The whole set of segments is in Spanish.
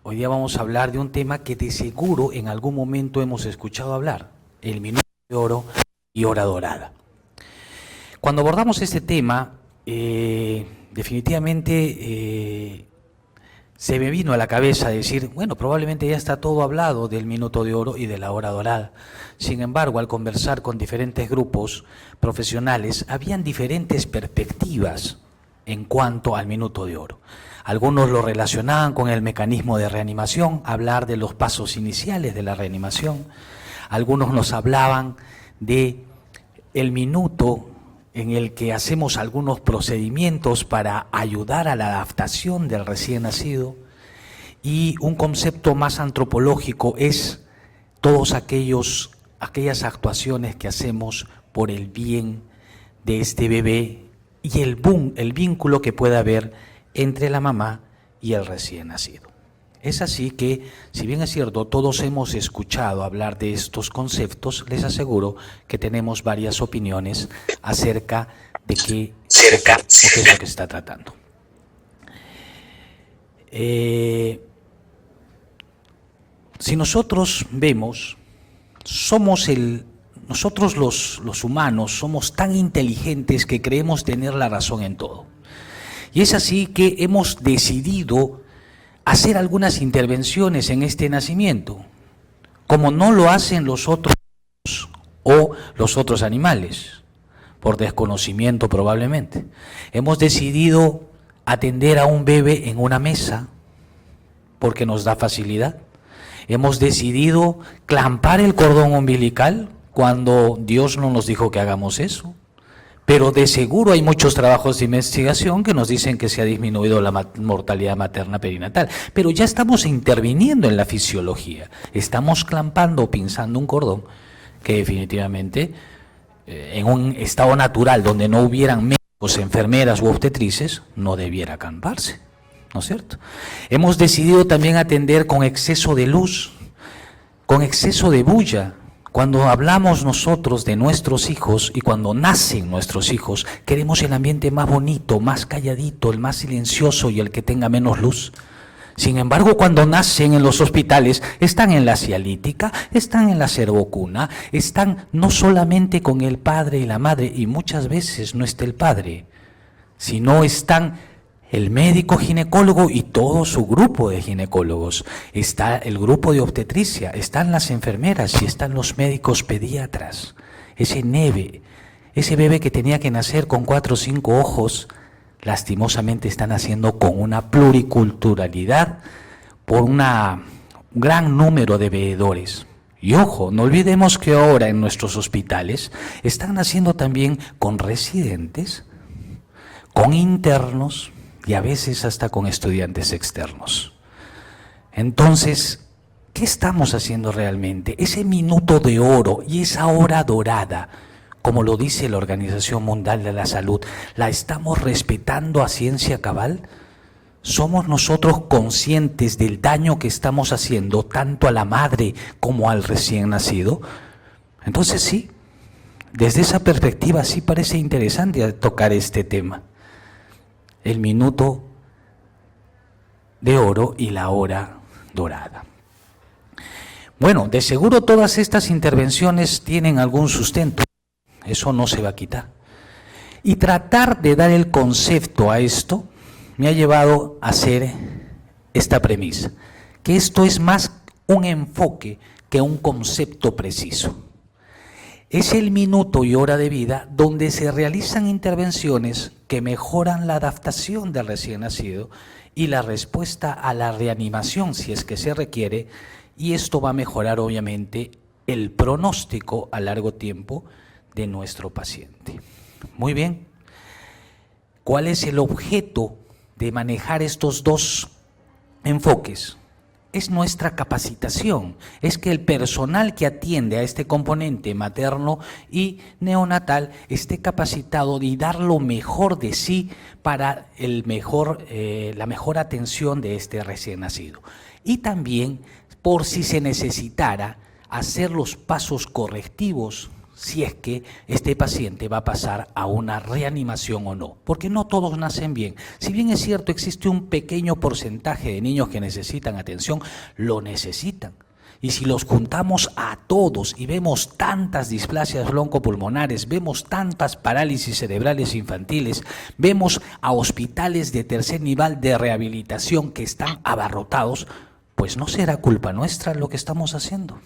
Hoy día vamos a hablar de un tema que de seguro en algún momento hemos escuchado hablar, el minuto de oro y hora dorada. Cuando abordamos este tema, definitivamente se me vino a la cabeza decir, bueno, probablemente ya está todo hablado del minuto de oro y de la hora dorada. Sin embargo, al conversar con diferentes grupos profesionales, habían diferentes perspectivas en cuanto al minuto de oro. Algunos lo relacionaban con el mecanismo de reanimación, hablar de los pasos iniciales de la reanimación. Algunos nos hablaban de el minuto en el que hacemos algunos procedimientos para ayudar a la adaptación del recién nacido. Y un concepto más antropológico es todas aquellas actuaciones que hacemos por el bien de este bebé y el vínculo que pueda haber entre la mamá y el recién nacido. Es así que, si bien es cierto, todos hemos escuchado hablar de estos conceptos, les aseguro que tenemos varias opiniones acerca de qué es lo que se está tratando. Si nosotros vemos, nosotros los humanos somos tan inteligentes que creemos tener la razón en todo. Y es así que hemos decidido hacer algunas intervenciones en este nacimiento, como no lo hacen los otros o los otros animales, por desconocimiento probablemente. Hemos decidido atender a un bebé en una mesa porque nos da facilidad. Hemos decidido clampar el cordón umbilical cuando Dios no nos dijo que hagamos eso. Pero de seguro hay muchos trabajos de investigación que nos dicen que se ha disminuido la mortalidad materna perinatal. Pero ya estamos interviniendo en la fisiología. Estamos clampando o pinzando un cordón que definitivamente en un estado natural donde no hubieran médicos, enfermeras u obstetrices, no debiera clamparse, ¿no es cierto? Hemos decidido también atender con exceso de luz, con exceso de bulla. Cuando hablamos nosotros de nuestros hijos y cuando nacen nuestros hijos, queremos el ambiente más bonito, más calladito, el más silencioso y el que tenga menos luz. Sin embargo, cuando nacen en los hospitales, están en la cialítica, están en la cervocuna, están no solamente con el padre y la madre, y muchas veces no está el padre, sino están el médico ginecólogo y todo su grupo de ginecólogos, está el grupo de obstetricia, están las enfermeras y están los médicos pediatras. Ese bebé que tenía que nacer con 4 o 5 ojos, lastimosamente está naciendo con una pluriculturalidad por un gran número de veedores. Y ojo, no olvidemos que ahora en nuestros hospitales están naciendo también con residentes, con internos, y a veces hasta con estudiantes externos. Entonces, ¿qué estamos haciendo realmente? Ese minuto de oro y esa hora dorada, como lo dice la Organización Mundial de la Salud, ¿la estamos respetando a ciencia cabal? ¿Somos nosotros conscientes del daño que estamos haciendo tanto a la madre como al recién nacido? Entonces sí, desde esa perspectiva sí parece interesante tocar este tema. El minuto de oro y la hora dorada. Bueno, de seguro todas estas intervenciones tienen algún sustento, eso no se va a quitar. Y tratar de dar el concepto a esto me ha llevado a hacer esta premisa, que esto es más un enfoque que un concepto preciso. Es el minuto y hora de vida donde se realizan intervenciones que mejoran la adaptación del recién nacido y la respuesta a la reanimación si es que se requiere, y esto va a mejorar obviamente el pronóstico a largo tiempo de nuestro paciente. Muy bien, ¿cuál es el objeto de manejar estos dos enfoques? Es nuestra capacitación, es que el personal que atiende a este componente materno y neonatal esté capacitado y dar lo mejor de sí para la mejor atención de este recién nacido. Y también, por si se necesitara, hacer los pasos correctivos si es que este paciente va a pasar a una reanimación o no, porque no todos nacen bien. Si bien es cierto, existe un pequeño porcentaje de niños que necesitan atención, lo necesitan. Y si los juntamos a todos y vemos tantas displasias broncopulmonares, vemos tantas parálisis cerebrales infantiles, vemos a hospitales de tercer nivel de rehabilitación que están abarrotados, pues no será culpa nuestra lo que estamos haciendo.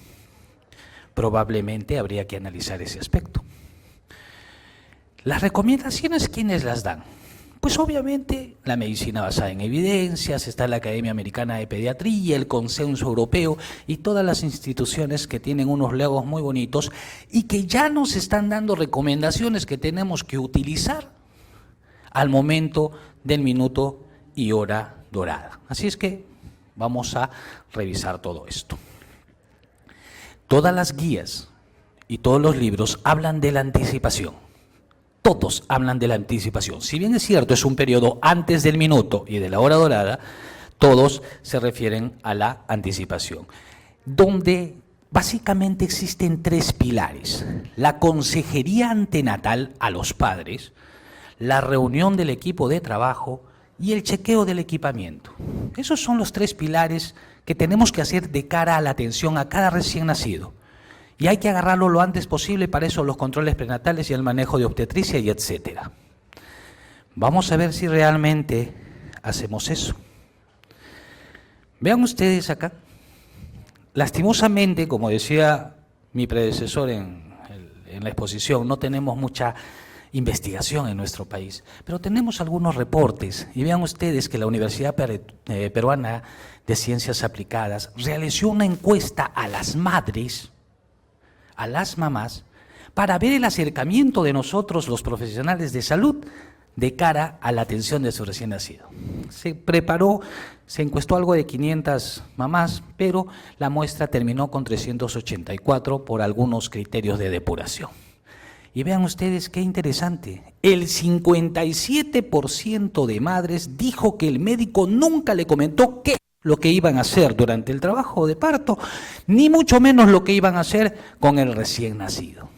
Probablemente habría que analizar ese aspecto. Las recomendaciones, ¿quiénes las dan? Pues obviamente la medicina basada en evidencias, está la Academia Americana de Pediatría, el Consenso Europeo y todas las instituciones que tienen unos logos muy bonitos y que ya nos están dando recomendaciones que tenemos que utilizar al momento del minuto y hora dorada. Así es que vamos a revisar todo esto. Todas las guías y todos los libros hablan de la anticipación. Todos hablan de la anticipación. Si bien es cierto, es un periodo antes del minuto y de la hora dorada, todos se refieren a la anticipación, donde básicamente existen tres pilares: la consejería antenatal a los padres, la reunión del equipo de trabajo y el chequeo del equipamiento. Esos son los tres pilares que tenemos que hacer de cara a la atención a cada recién nacido. Y hay que agarrarlo lo antes posible, para eso los controles prenatales y el manejo de obstetricia y etcétera. Vamos a ver si realmente hacemos eso. Vean ustedes acá. Lastimosamente, como decía mi predecesor en la exposición, no tenemos mucha investigación en nuestro país, pero tenemos algunos reportes. Y vean ustedes que la Universidad Peruana de Ciencias Aplicadas realizó una encuesta a las madres, a las mamás, para ver el acercamiento de nosotros, los profesionales de salud, de cara a la atención de su recién nacido. Se encuestó algo de 500 mamás, pero la muestra terminó con 384 por algunos criterios de depuración. Y vean ustedes qué interesante, el 57% de madres dijo que el médico nunca le comentó lo que iban a hacer durante el trabajo de parto, ni mucho menos lo que iban a hacer con el recién nacido.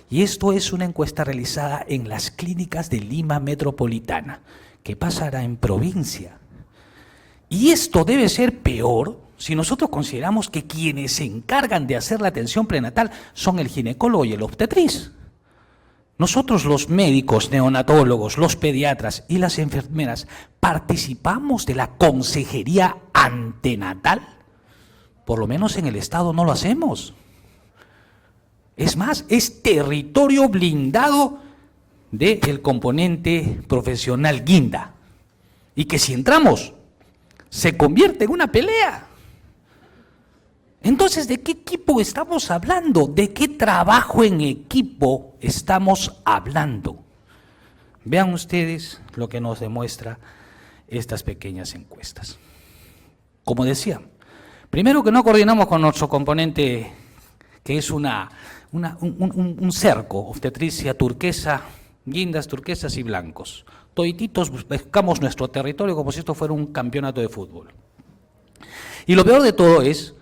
Y esto es una encuesta realizada en las clínicas de Lima Metropolitana. ¿Qué pasará en provincia? Y esto debe ser peor si nosotros consideramos que quienes se encargan de hacer la atención prenatal son el ginecólogo y el obstetriz. Nosotros, los médicos, neonatólogos, los pediatras y las enfermeras, ¿participamos de la consejería antenatal? Por lo menos en el Estado no lo hacemos. Es más, es territorio blindado del componente profesional guinda. Y que si entramos, se convierte en una pelea. Entonces, ¿de qué equipo estamos hablando? ¿De qué trabajo en equipo estamos hablando? Vean ustedes lo que nos demuestra estas pequeñas encuestas. Como decía, primero que no coordinamos con nuestro componente, que es un cerco, obstetricia turquesa, guindas turquesas y blancos. Todititos buscamos nuestro territorio como si esto fuera un campeonato de fútbol. Y lo peor de todo es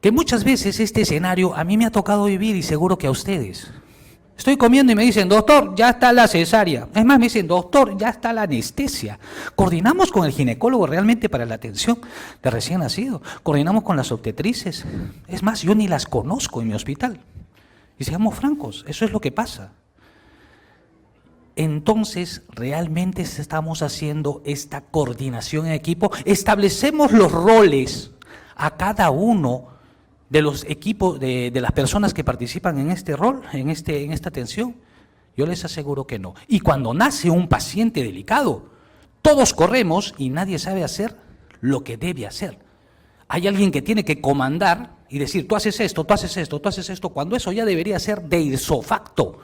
que muchas veces este escenario a mí me ha tocado vivir, y seguro que a ustedes. Estoy comiendo y me dicen, doctor, ya está la cesárea. Es más, me dicen, doctor, ya está la anestesia. Coordinamos con el ginecólogo realmente para la atención de recién nacido. Coordinamos con las obstetrices. Es más, yo ni las conozco en mi hospital. Y seamos francos, eso es lo que pasa. Entonces, realmente estamos haciendo esta coordinación en equipo. Establecemos los roles a cada uno de los equipos, de las personas que participan en este rol, en esta atención. Yo les aseguro que no. Y cuando nace un paciente delicado, todos corremos y nadie sabe hacer lo que debe hacer. Hay alguien que tiene que comandar y decir, tú haces esto, tú haces esto, tú haces esto, cuando eso ya debería ser de ipso facto.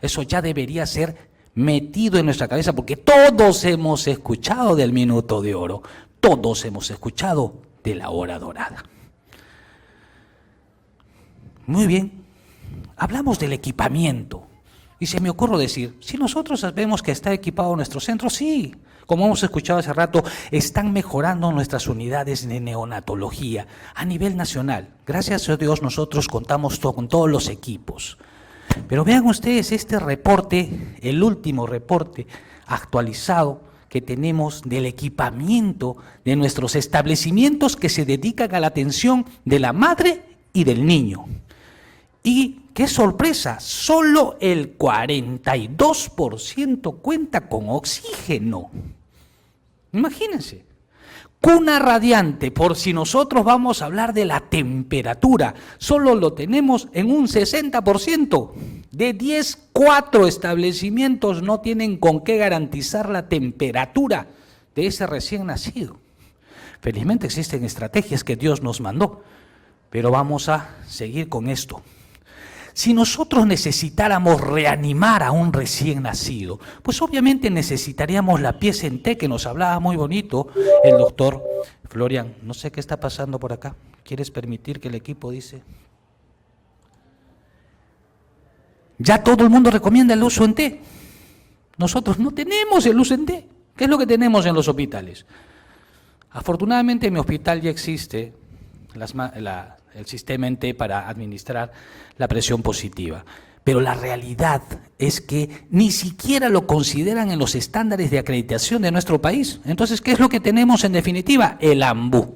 Eso ya debería ser metido en nuestra cabeza, porque todos hemos escuchado del minuto de oro, todos hemos escuchado de la hora dorada. Muy bien, hablamos del equipamiento. Y se me ocurre decir, si nosotros sabemos que está equipado nuestro centro, sí, como hemos escuchado hace rato, están mejorando nuestras unidades de neonatología a nivel nacional. Gracias a Dios nosotros contamos con todos los equipos. Pero vean ustedes este reporte, el último reporte actualizado que tenemos del equipamiento de nuestros establecimientos que se dedican a la atención de la madre y del niño. Y qué sorpresa, solo el 42% cuenta con oxígeno. Imagínense. Cuna radiante, por si nosotros vamos a hablar de la temperatura, solo lo tenemos en un 60%. De 10, 4 establecimientos no tienen con qué garantizar la temperatura de ese recién nacido. Felizmente existen estrategias que Dios nos mandó, pero vamos a seguir con esto. Si nosotros necesitáramos reanimar a un recién nacido, pues obviamente necesitaríamos la pieza en T que nos hablaba muy bonito el doctor Florian. No sé qué está pasando por acá. ¿Quieres permitir que el equipo dice? Ya todo el mundo recomienda el uso en T. Nosotros no tenemos el uso en T. ¿Qué es lo que tenemos en los hospitales? Afortunadamente en mi hospital ya existe el sistema en T para administrar la presión positiva. Pero la realidad es que ni siquiera lo consideran en los estándares de acreditación de nuestro país. Entonces, ¿qué es lo que tenemos en definitiva? El AMBU.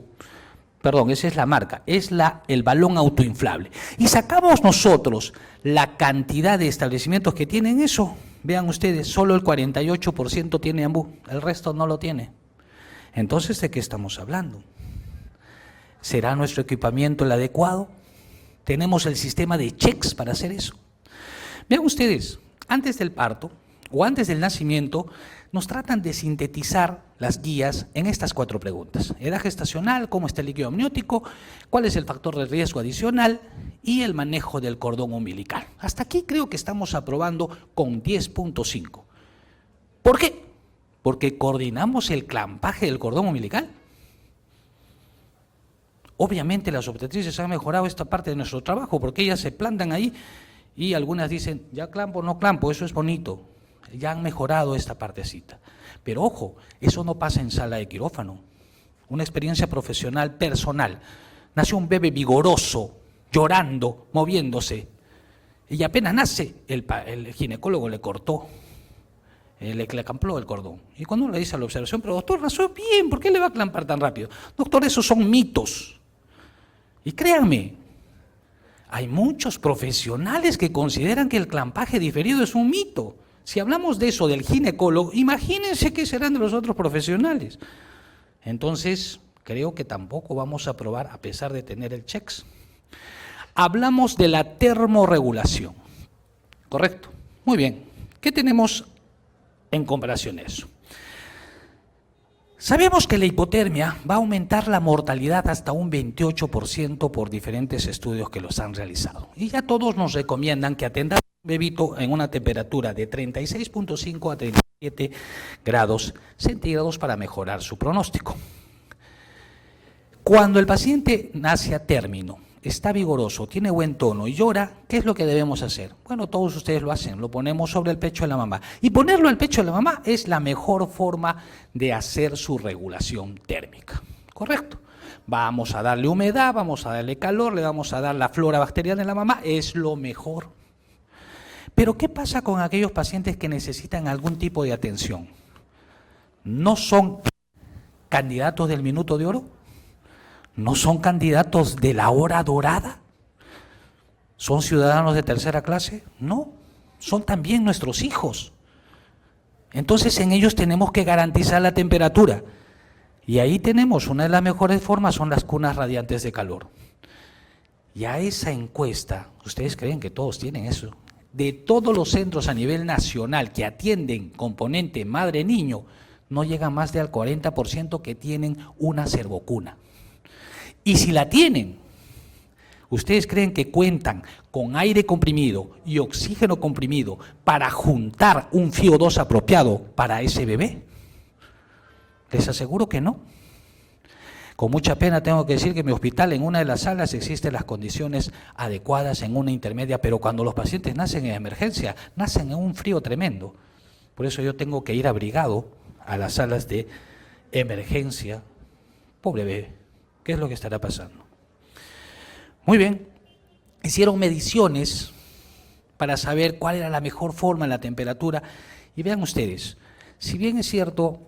Perdón, esa es la marca, es el balón autoinflable. Y sacamos nosotros la cantidad de establecimientos que tienen eso. Vean ustedes, solo el 48% tiene AMBU, el resto no lo tiene. Entonces, ¿de qué estamos hablando? ¿Será nuestro equipamiento el adecuado? ¿Tenemos el sistema de checks para hacer eso? Vean ustedes, antes del parto o antes del nacimiento, nos tratan de sintetizar las guías en estas 4 preguntas. Edad gestacional, cómo está el líquido amniótico, cuál es el factor de riesgo adicional y el manejo del cordón umbilical. Hasta aquí creo que estamos aprobando con 10.5. ¿Por qué? Porque coordinamos el clampaje del cordón umbilical. Obviamente las obstetrices han mejorado esta parte de nuestro trabajo porque ellas se plantan ahí y algunas dicen, ya clampo, no clampo, eso es bonito. Ya han mejorado esta partecita. Pero ojo, eso no pasa en sala de quirófano. Una experiencia profesional personal. Nació un bebé vigoroso, llorando, moviéndose. Y apenas nace, el ginecólogo le cortó, le clampló el cordón. Y cuando uno le dice a la observación, pero doctor, nació bien, ¿por qué le va a clampar tan rápido? Doctor, esos son mitos. Y créanme, hay muchos profesionales que consideran que el clampaje diferido es un mito. Si hablamos de eso del ginecólogo, imagínense qué serán de los otros profesionales. Entonces, creo que tampoco vamos a aprobar a pesar de tener el checks. Hablamos de la termorregulación. ¿Correcto? Muy bien. ¿Qué tenemos en comparación a eso? Sabemos que la hipotermia va a aumentar la mortalidad hasta un 28% por diferentes estudios que los han realizado. Y ya todos nos recomiendan que atendamos a un bebito en una temperatura de 36.5 a 37 grados centígrados para mejorar su pronóstico. Cuando el paciente nace a término, está vigoroso, tiene buen tono y llora, ¿qué es lo que debemos hacer? Bueno, todos ustedes lo hacen, lo ponemos sobre el pecho de la mamá. Y ponerlo al pecho de la mamá es la mejor forma de hacer su regulación térmica. ¿Correcto? Vamos a darle humedad, vamos a darle calor, le vamos a dar la flora bacteriana de la mamá, es lo mejor. Pero ¿qué pasa con aquellos pacientes que necesitan algún tipo de atención? ¿No son candidatos del minuto de oro? ¿No son candidatos de la hora dorada? ¿Son ciudadanos de tercera clase? No, son también nuestros hijos. Entonces en ellos tenemos que garantizar la temperatura. Y ahí tenemos, una de las mejores formas son las cunas radiantes de calor. Y a esa encuesta, ¿ustedes creen que todos tienen eso? De todos los centros a nivel nacional que atienden componente madre-niño, no llegan más del 40% que tienen una servocuna. Y si la tienen, ¿ustedes creen que cuentan con aire comprimido y oxígeno comprimido para juntar un FiO2 apropiado para ese bebé? Les aseguro que no. Con mucha pena tengo que decir que en mi hospital, en una de las salas, existen las condiciones adecuadas, en una intermedia, pero cuando los pacientes nacen en emergencia, nacen en un frío tremendo. Por eso yo tengo que ir abrigado a las salas de emergencia. Pobre bebé, ¿qué es lo que estará pasando? Muy bien, hicieron mediciones para saber cuál era la mejor forma en la temperatura. Y vean ustedes, si bien es cierto,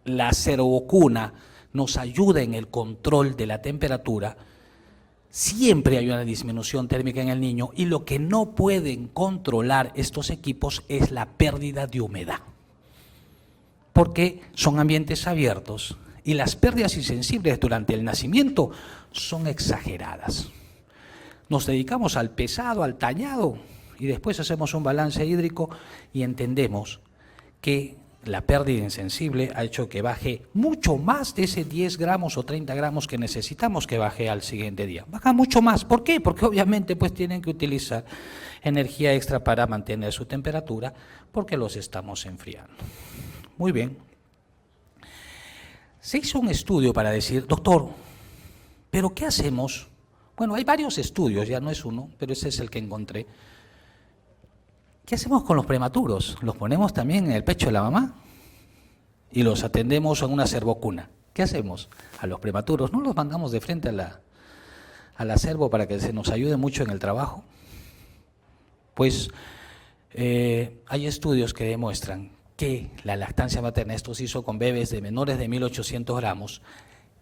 la serovacuna nos ayuda en el control de la temperatura, siempre hay una disminución térmica en el niño y lo que no pueden controlar estos equipos es la pérdida de humedad, porque son ambientes abiertos y las pérdidas insensibles durante el nacimiento son exageradas. Nos dedicamos al pesado, al tañado, y después hacemos un balance hídrico y entendemos que la pérdida insensible ha hecho que baje mucho más de ese 10 gramos o 30 gramos que necesitamos que baje al siguiente día. Baja mucho más. ¿Por qué? Porque obviamente pues tienen que utilizar energía extra para mantener su temperatura porque los estamos enfriando. Muy bien. Se hizo un estudio para decir, doctor, ¿pero qué hacemos? Bueno, hay varios estudios, ya no es uno, pero ese es el que encontré. ¿Qué hacemos con los prematuros? ¿Los ponemos también en el pecho de la mamá? Y los atendemos en una servocuna. ¿Qué hacemos? A los prematuros, ¿no los mandamos de frente a la servo para que se nos ayude mucho en el trabajo? Pues hay estudios que demuestran que la lactancia materna, esto se hizo con bebés de menores de 1800 gramos,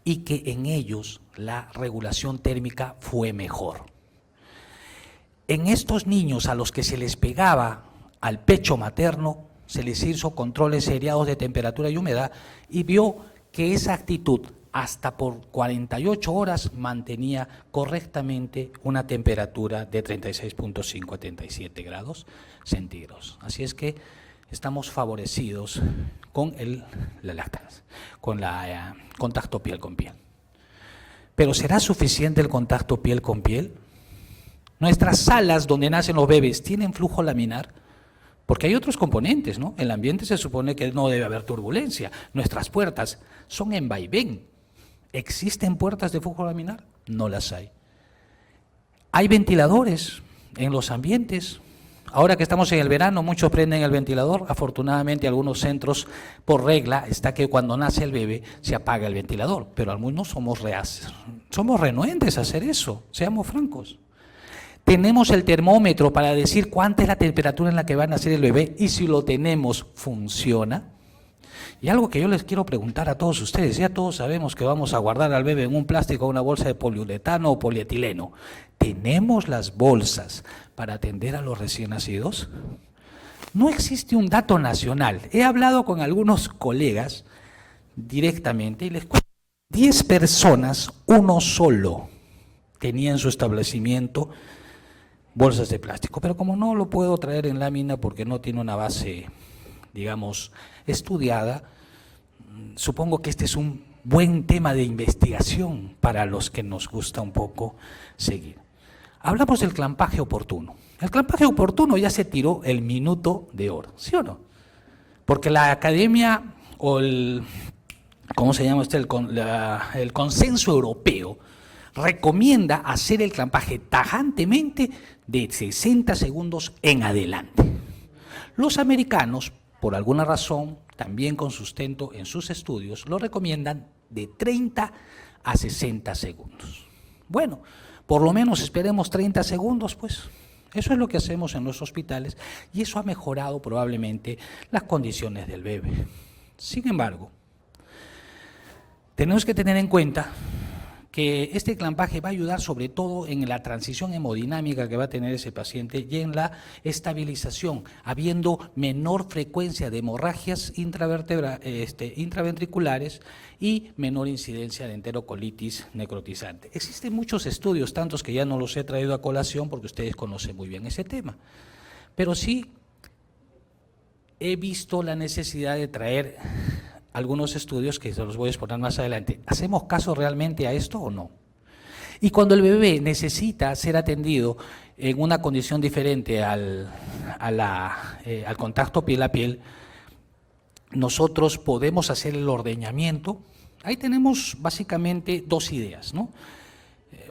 y que en ellos la regulación térmica fue mejor. En estos niños a los que se les pegaba al pecho materno, se les hizo controles seriados de temperatura y humedad y vio que esa actitud hasta por 48 horas mantenía correctamente una temperatura de 36.5 a 37 grados centígrados. Así es que estamos favorecidos con la lactancia, con la contacto piel con piel. ¿Pero será suficiente el contacto piel con piel? Nuestras salas donde nacen los bebés tienen flujo laminar, porque hay otros componentes, ¿no? El ambiente se supone que no debe haber turbulencia. Nuestras puertas son en vaivén. ¿Existen puertas de flujo laminar? No las hay. ¿Hay ventiladores en los ambientes? Ahora que estamos en el verano, muchos prenden el ventilador. Afortunadamente, algunos centros, por regla, está que cuando nace el bebé se apaga el ventilador. Pero algunos somos renuentes a hacer eso, seamos francos. Tenemos el termómetro para decir cuánta es la temperatura en la que va a nacer el bebé y si lo tenemos, ¿funciona? Y algo que yo les quiero preguntar a todos ustedes, ya todos sabemos que vamos a guardar al bebé en un plástico o una bolsa de poliuretano o polietileno. ¿Tenemos las bolsas para atender a los recién nacidos? No existe un dato nacional. He hablado con algunos colegas directamente y les cuento, 10 personas, uno solo, tenía en su establecimiento bolsas de plástico, pero como no lo puedo traer en lámina porque no tiene una base, digamos, estudiada, supongo que este es un buen tema de investigación para los que nos gusta un poco seguir. Hablamos del clampaje oportuno. El clampaje oportuno ya se tiró el minuto de oro, ¿sí o no? Porque la academia o ¿cómo se llama el consenso europeo recomienda hacer el clampaje tajantemente de 60 segundos en adelante. Los americanos, por alguna razón, también con sustento en sus estudios, lo recomiendan de 30 a 60 segundos. Bueno, por lo menos esperemos 30 segundos, pues. Eso es lo que hacemos en los hospitales y eso ha mejorado probablemente las condiciones del bebé. Sin embargo, tenemos que tener en cuenta que este clampaje va a ayudar sobre todo en la transición hemodinámica que va a tener ese paciente y en la estabilización, habiendo menor frecuencia de hemorragias intraventriculares y menor incidencia de enterocolitis necrotizante. Existen muchos estudios, tantos que ya no los he traído a colación porque ustedes conocen muy bien ese tema, pero sí he visto la necesidad de traer algunos estudios que se los voy a exponer más adelante. ¿Hacemos caso realmente a esto o no? Y cuando el bebé necesita ser atendido en una condición diferente al contacto piel a piel, nosotros podemos hacer el ordeñamiento Ahí tenemos básicamente dos ideas, ¿no?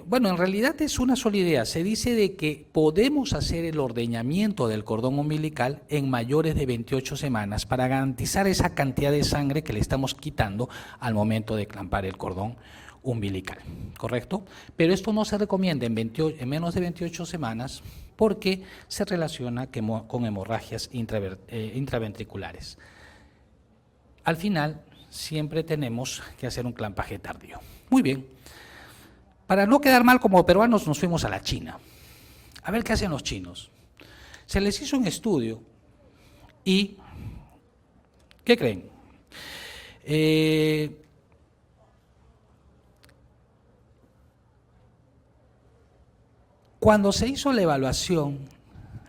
Bueno, en realidad es una sola idea. Se dice de que podemos hacer el ordeñamiento del cordón umbilical en mayores de 28 semanas para garantizar esa cantidad de sangre que le estamos quitando al momento de clampar el cordón umbilical, ¿correcto? Pero esto no se recomienda en menos de 28 semanas porque se relaciona con hemorragias intraventriculares. Al final, siempre tenemos que hacer un clampaje tardío. Muy bien. Para no quedar mal como peruanos, nos fuimos a la China. A ver qué hacen los chinos. Se les hizo un estudio y, ¿qué creen? Cuando se hizo la evaluación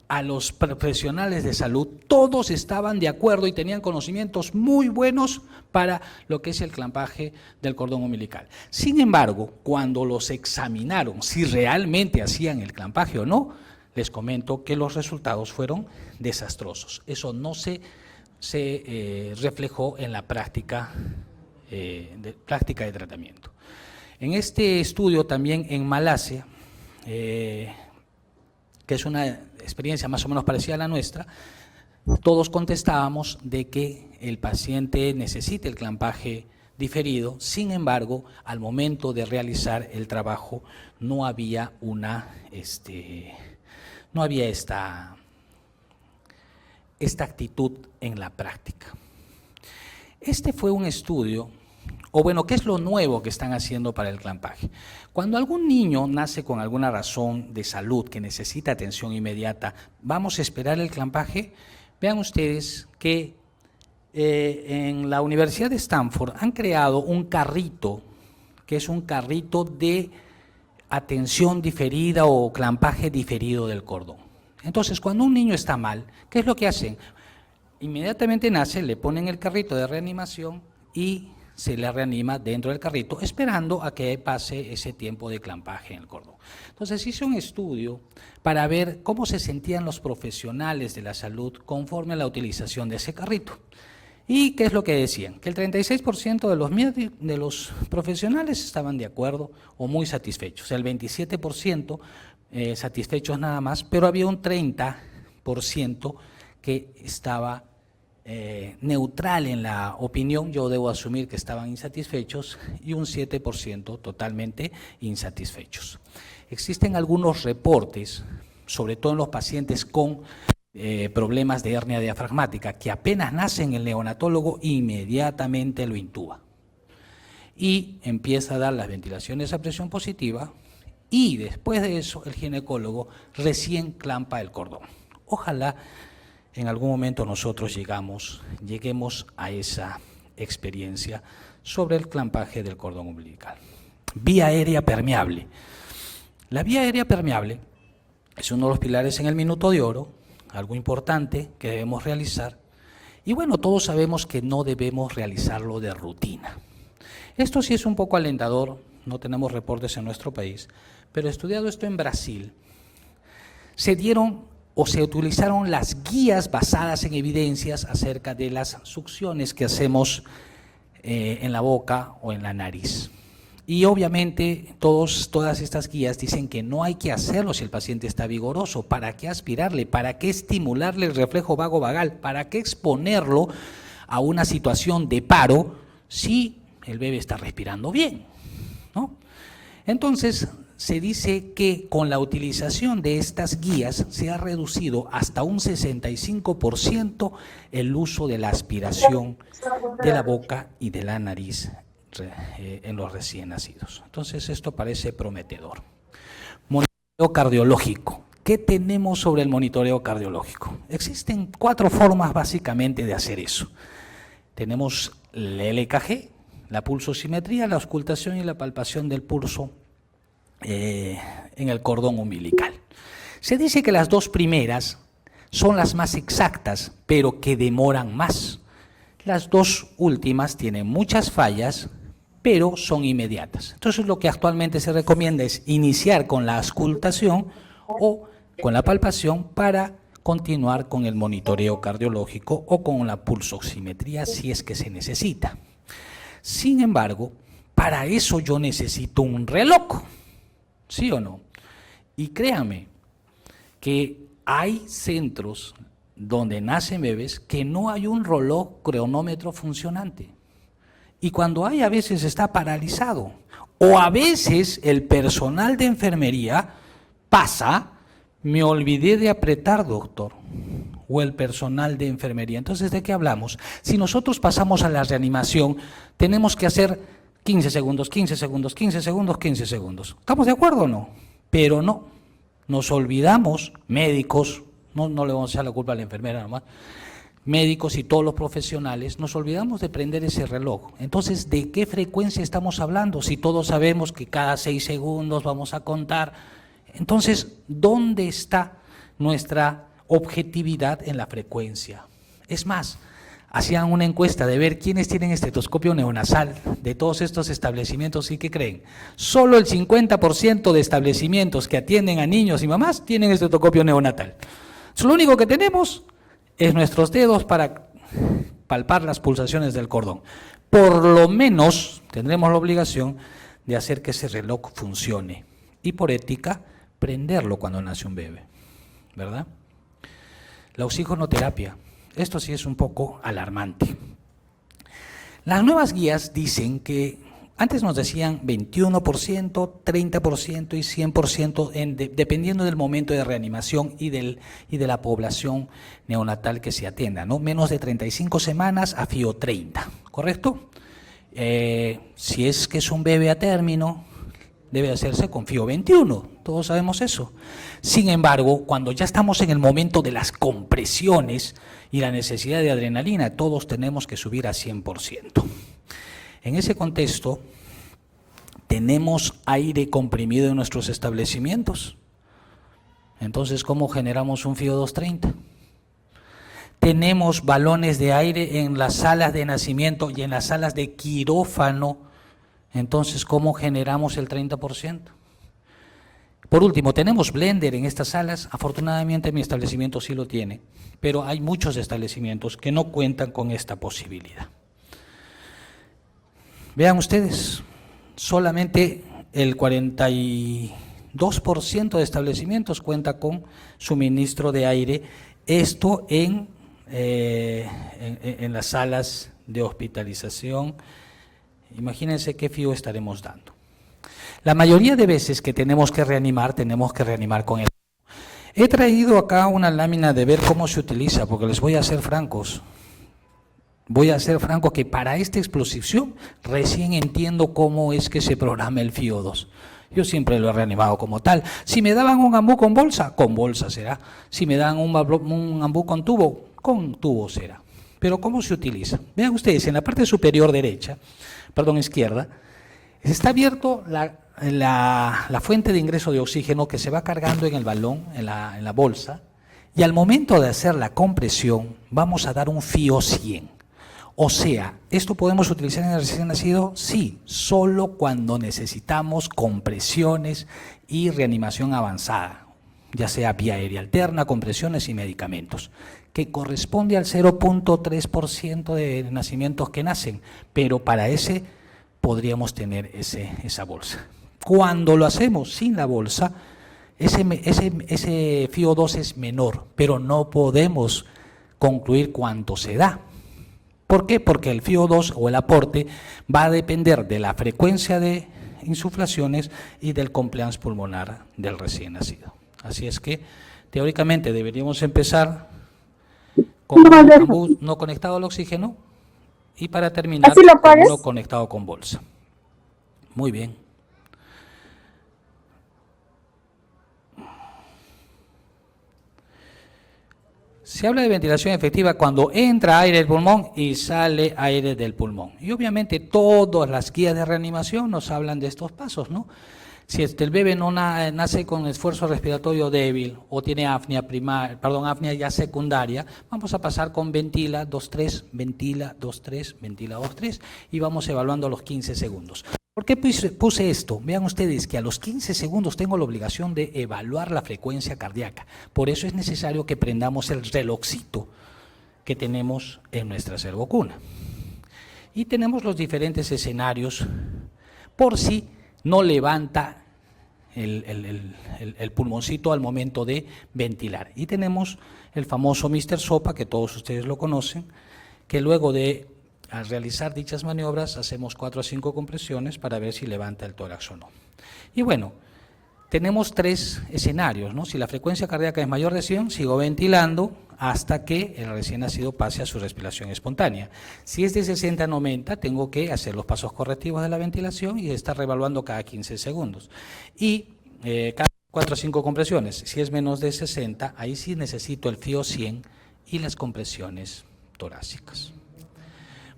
a los profesionales de salud, todos estaban de acuerdo y tenían conocimientos muy buenos para lo que es el clampaje del cordón umbilical. Sin embargo, cuando los examinaron si realmente hacían el clampaje o no, les comento que los resultados fueron desastrosos. Eso no se reflejó en la práctica de tratamiento. En este estudio también en Malasia, que es una experiencia más o menos parecida a la nuestra, todos contestábamos de que el paciente necesita el clampaje diferido. Sin embargo, al momento de realizar el trabajo no había esta actitud en la práctica. Este fue un estudio, o bueno, ¿qué es lo nuevo que están haciendo para el clampaje? Cuando algún niño nace con alguna razón de salud que necesita atención inmediata, ¿vamos a esperar el clampaje? Vean ustedes que en la Universidad de Stanford han creado un carrito, que es un carrito de atención diferida o clampaje diferido del cordón. Entonces, cuando un niño está mal, ¿qué es lo que hacen? Inmediatamente nace, le ponen el carrito de reanimación y se le reanima dentro del carrito, esperando a que pase ese tiempo de clampaje en el cordón. Entonces hice un estudio para ver cómo se sentían los profesionales de la salud conforme a la utilización de ese carrito. ¿Y qué es lo que decían? Que el 36% de los profesionales estaban de acuerdo o muy satisfechos, el 27% satisfechos nada más, pero había un 30% que estaba neutral en la opinión. Yo debo asumir que estaban insatisfechos, y un 7% totalmente insatisfechos. Existen algunos reportes, sobre todo en los pacientes con problemas de hernia diafragmática, que apenas nacen, el neonatólogo inmediatamente lo intuba y empieza a dar las ventilaciones a presión positiva, y después de eso el ginecólogo recién clampa el cordón. Ojalá en algún momento nosotros lleguemos a esa experiencia sobre el clampaje del cordón umbilical. Vía aérea permeable. La vía aérea permeable es uno de los pilares en el minuto de oro, algo importante que debemos realizar. Y bueno, todos sabemos que no debemos realizarlo de rutina. Esto sí es un poco alentador, no tenemos reportes en nuestro país, pero estudiado esto en Brasil, se utilizaron las guías basadas en evidencias acerca de las succiones que hacemos en la boca o en la nariz. Y obviamente todas estas guías dicen que no hay que hacerlo si el paciente está vigoroso. ¿Para qué aspirarle? ¿Para qué estimularle el reflejo vago-vagal? ¿Para qué exponerlo a una situación de paro si el bebé está respirando bien, ¿no? Entonces, se dice que con la utilización de estas guías se ha reducido hasta un 65% el uso de la aspiración de la boca y de la nariz en los recién nacidos. Entonces esto parece prometedor. Monitoreo cardiológico. ¿Qué tenemos sobre el monitoreo cardiológico? Existen 4 formas básicamente de hacer eso. Tenemos el LKG, la pulsosimetría, la auscultación y la palpación del pulso en el cordón umbilical. Se dice que las 2 primeras son las más exactas, pero que demoran más. Las 2 últimas tienen muchas fallas, pero son inmediatas. Entonces lo que actualmente se recomienda es iniciar con la auscultación o con la palpación para continuar con el monitoreo cardiológico o con la pulsoximetría si es que se necesita. Sin embargo, para eso yo necesito un reloj, ¿sí o no? Y créanme que hay centros donde nacen bebés que no hay un reloj cronómetro funcionante. Y cuando hay, a veces está paralizado. O a veces el personal de enfermería pasa, me olvidé de apretar, doctor, o el personal de enfermería. Entonces, ¿de qué hablamos? Si nosotros pasamos a la reanimación, tenemos que hacer 15 segundos, 15 segundos, 15 segundos, 15 segundos. ¿Estamos de acuerdo o no? Pero no, nos olvidamos, médicos, no le vamos a echar la culpa a la enfermera nomás, médicos y todos los profesionales, nos olvidamos de prender ese reloj. Entonces, ¿de qué frecuencia estamos hablando? Si todos sabemos que cada 6 segundos vamos a contar. Entonces, ¿dónde está nuestra objetividad en la frecuencia? Es más, hacían una encuesta de ver quiénes tienen estetoscopio neonasal de todos estos establecimientos y ¿qué creen? Solo el 50% de establecimientos que atienden a niños y mamás tienen estetoscopio neonatal. Lo único que tenemos es nuestros dedos para palpar las pulsaciones del cordón. Por lo menos tendremos la obligación de hacer que ese reloj funcione y por ética prenderlo cuando nace un bebé, ¿verdad? La oxigenoterapia, esto sí es un poco alarmante. Las nuevas guías dicen que antes nos decían 21%, 30% y 100% dependiendo del momento de reanimación y de la población neonatal que se atienda, ¿no? Menos de 35 semanas a FIO 30, ¿correcto? Si es que es un bebé a término, debe hacerse con FIO 21, todos sabemos eso. Sin embargo, cuando ya estamos en el momento de las compresiones y la necesidad de adrenalina, todos tenemos que subir a 100%. En ese contexto, ¿tenemos aire comprimido en nuestros establecimientos? Entonces, ¿cómo generamos un FIO 230? ¿Tenemos balones de aire en las salas de nacimiento y en las salas de quirófano? Entonces, ¿cómo generamos el 30%? Por último, ¿tenemos blender en estas salas? Afortunadamente mi establecimiento sí lo tiene, pero hay muchos establecimientos que no cuentan con esta posibilidad. Vean ustedes, solamente el 42% de establecimientos cuenta con suministro de aire, esto en las salas de hospitalización. Imagínense qué FIO estaremos dando. La mayoría de veces que tenemos que reanimar con el... He traído acá una lámina de ver cómo se utiliza, porque les voy a ser francos. Voy a ser franco que para esta explosión recién entiendo cómo es que se programa el FIO 2. Yo siempre lo he reanimado como tal. Si me daban un ambú con bolsa será. Si me dan un ambú con tubo será. Pero ¿cómo se utiliza? Vean ustedes, en la parte superior izquierda, está abierto la fuente de ingreso de oxígeno que se va cargando en el balón, en la bolsa, y al momento de hacer la compresión vamos a dar un FIO 100. O sea, ¿esto podemos utilizar en el recién nacido? Sí, solo cuando necesitamos compresiones y reanimación avanzada, ya sea vía aérea alterna, compresiones y medicamentos, que corresponde al 0.3% de nacimientos que nacen, pero para ese podríamos tener esa bolsa. Cuando lo hacemos sin la bolsa, ese FIO 2 es menor, pero no podemos concluir cuánto se da. ¿Por qué? Porque el FIO 2 o el aporte va a depender de la frecuencia de insuflaciones y del compliance pulmonar del recién nacido. Así es que, teóricamente, deberíamos empezar con un ambú no conectado al oxígeno y para terminar con uno conectado con bolsa. Muy bien. Se habla de ventilación efectiva cuando entra aire del pulmón y sale aire del pulmón. Y obviamente todas las guías de reanimación nos hablan de estos pasos, ¿no? Si el bebé no nace con esfuerzo respiratorio débil o tiene apnea ya secundaria, vamos a pasar con ventila 2-3, ventila 2-3, ventila 2-3 y vamos evaluando a los 15 segundos. ¿Por qué puse esto? Vean ustedes que a los 15 segundos tengo la obligación de evaluar la frecuencia cardíaca. Por eso es necesario que prendamos el relojcito que tenemos en nuestra servocuna. Y tenemos los diferentes escenarios por si no levanta el pulmoncito al momento de ventilar. Y tenemos el famoso Mr. Sopa, que todos ustedes lo conocen, que luego de al realizar dichas maniobras hacemos 4 a 5 compresiones para ver si levanta el tórax o no. Y bueno, tenemos 3 escenarios, ¿no? Si la frecuencia cardíaca es mayor de 100, sigo ventilando hasta que el recién nacido pase a su respiración espontánea. Si es de 60 a 90, tengo que hacer los pasos correctivos de la ventilación y estar revaluando cada 15 segundos. Y cada 4 a 5 compresiones. Si es menos de 60, ahí sí necesito el FIO 100 y las compresiones torácicas.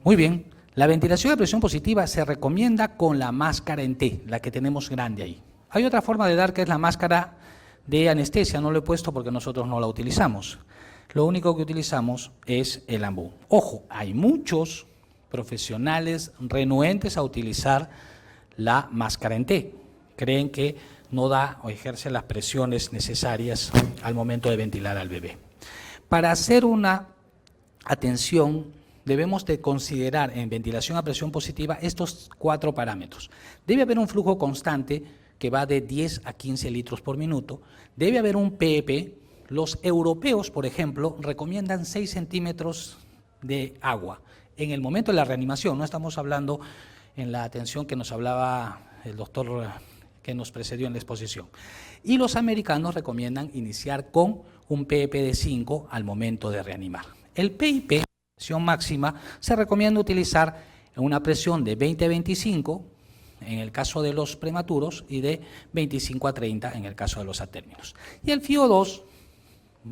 Muy bien, la ventilación de presión positiva se recomienda con la máscara en T, la que tenemos grande ahí. Hay otra forma de dar que es la máscara de anestesia, no lo he puesto porque nosotros no la utilizamos. Lo único que utilizamos es el AMBU. Ojo, hay muchos profesionales renuentes a utilizar la máscara en T. Creen que no da o ejerce las presiones necesarias al momento de ventilar al bebé. Para hacer una atención, debemos de considerar en ventilación a presión positiva estos 4 parámetros. Debe haber un flujo constante que va de 10 a 15 litros por minuto. Debe haber un PEP. Los europeos, por ejemplo, recomiendan 6 centímetros de agua. En el momento de la reanimación, no estamos hablando en la atención que nos hablaba el doctor que nos precedió en la exposición. Y los americanos recomiendan iniciar con un PEP de 5 al momento de reanimar. El PIP, presión máxima, se recomienda utilizar una presión de 20 a 25 en el caso de los prematuros y de 25 a 30 en el caso de los atérminos. Y el FIO2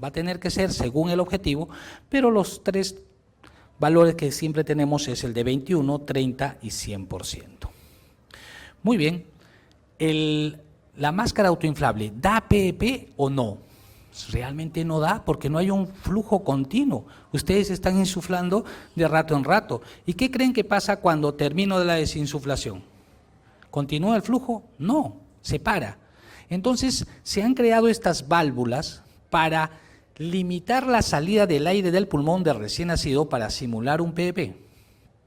va a tener que ser según el objetivo, pero los 3 valores que siempre tenemos es el de 21, 30 y 100%. Muy bien, la máscara autoinflable, ¿da PEP o no? Realmente no da porque no hay un flujo continuo. Ustedes están insuflando de rato en rato. ¿Y qué creen que pasa cuando termino de la desinsuflación? ¿Continúa el flujo? No, se para. Entonces se han creado estas válvulas para limitar la salida del aire del pulmón del recién nacido para simular un PEP,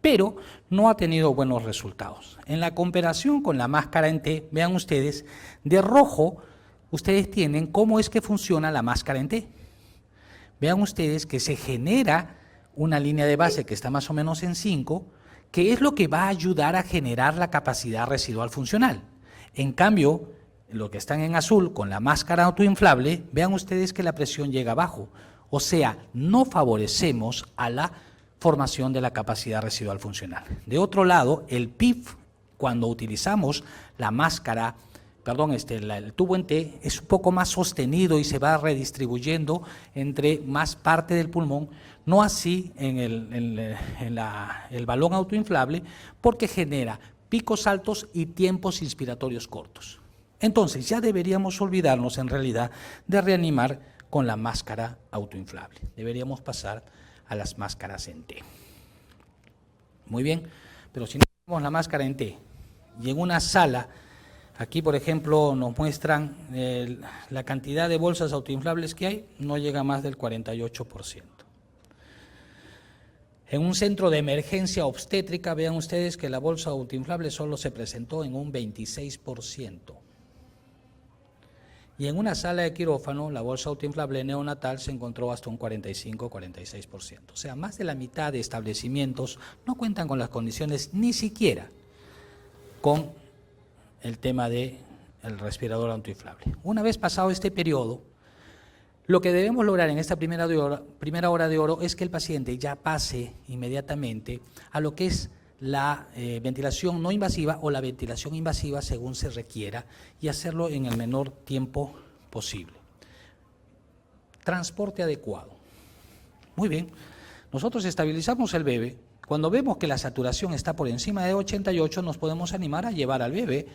pero no ha tenido buenos resultados. En la comparación con la máscara en T, vean ustedes, de rojo, ustedes tienen cómo es que funciona la máscara en T. Vean ustedes que se genera una línea de base que está más o menos en 5, que es lo que va a ayudar a generar la capacidad residual funcional. En cambio, lo que están en azul con la máscara autoinflable, vean ustedes que la presión llega abajo. O sea, no favorecemos a la formación de la capacidad residual funcional. De otro lado, el PIF, cuando utilizamos la máscara, el tubo en T, es un poco más sostenido y se va redistribuyendo entre más parte del pulmón, no así en el balón autoinflable, porque genera picos altos y tiempos inspiratorios cortos. Entonces ya deberíamos olvidarnos en realidad de reanimar con la máscara autoinflable. Deberíamos pasar a las máscaras en T. Muy bien, pero si no tenemos la máscara en T y en una sala, aquí por ejemplo nos muestran la cantidad de bolsas autoinflables que hay, no llega a más del 48%. En un centro de emergencia obstétrica, vean ustedes que la bolsa autoinflable solo se presentó en un 26%. Y en una sala de quirófano, la bolsa autoinflable neonatal se encontró hasta un 45-46%. O sea, más de la mitad de establecimientos no cuentan con las condiciones ni siquiera con el tema del respirador autoinflable. Una vez pasado este periodo, lo que debemos lograr en esta primera hora de oro es que el paciente ya pase inmediatamente a lo que es la ventilación no invasiva o la ventilación invasiva según se requiera y hacerlo en el menor tiempo posible. Transporte adecuado. Muy bien, nosotros estabilizamos el bebé. Cuando vemos que la saturación está por encima de 88, nos podemos animar a llevar al bebé,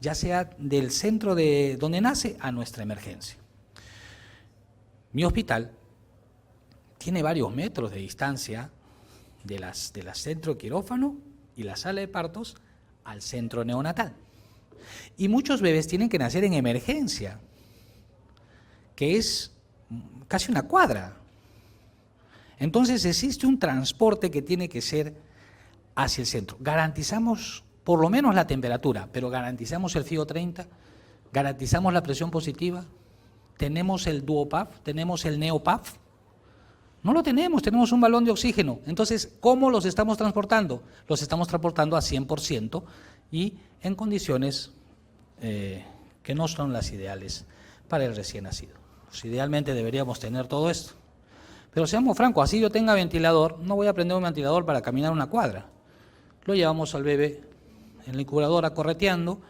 ya sea del centro de donde nace a nuestra emergencia. Mi hospital tiene varios metros de distancia de la centro quirófano y la sala de partos al centro neonatal. Y muchos bebés tienen que nacer en emergencia, que es casi una cuadra. Entonces existe un transporte que tiene que ser hacia el centro. Garantizamos por lo menos la temperatura, pero garantizamos el FiO 30, garantizamos la presión positiva, tenemos el DuoPAF, tenemos el NeoPAF. No lo tenemos, tenemos un balón de oxígeno. Entonces, ¿cómo los estamos transportando? Los estamos transportando a 100% y en condiciones que no son las ideales para el recién nacido. Pues idealmente deberíamos tener todo esto. Pero seamos francos, así yo tenga ventilador, no voy a prender un ventilador para caminar una cuadra. Lo llevamos al bebé en la incubadora correteando,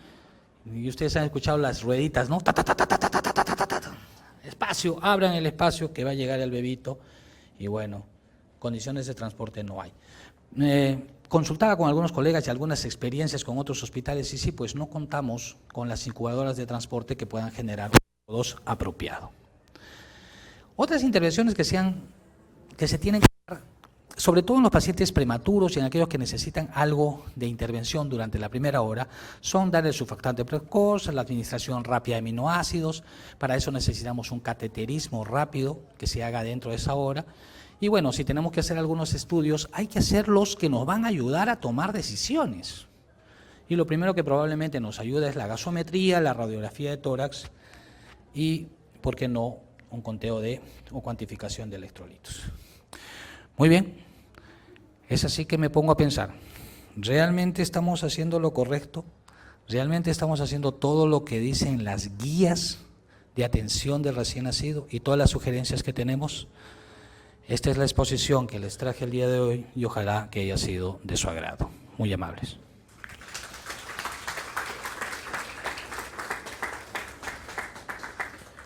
y ustedes han escuchado las rueditas, ¿no? Ta, ta, ta, ta, ta, ta, ta, ta, ta, ta, ta. Espacio, abran el espacio que va a llegar el bebito, y bueno, condiciones de transporte no hay. Consultaba con algunos colegas y algunas experiencias con otros hospitales, y sí, pues no contamos con las incubadoras de transporte que puedan generar un CO2 apropiado. Otras intervenciones que se tienen que dar, sobre todo en los pacientes prematuros y en aquellos que necesitan algo de intervención durante la primera hora, son dar el surfactante precoz, la administración rápida de aminoácidos. Para eso necesitamos un cateterismo rápido que se haga dentro de esa hora. Y bueno, si tenemos que hacer algunos estudios, hay que hacerlos que nos van a ayudar a tomar decisiones. Y lo primero que probablemente nos ayuda es la gasometría, la radiografía de tórax y, ¿por qué no?, un conteo o cuantificación de electrolitos. Muy bien, es así que me pongo a pensar, ¿realmente estamos haciendo lo correcto? ¿Realmente estamos haciendo todo lo que dicen las guías de atención del recién nacido y todas las sugerencias que tenemos? Esta es la exposición que les traje el día de hoy y ojalá que haya sido de su agrado. Muy amables.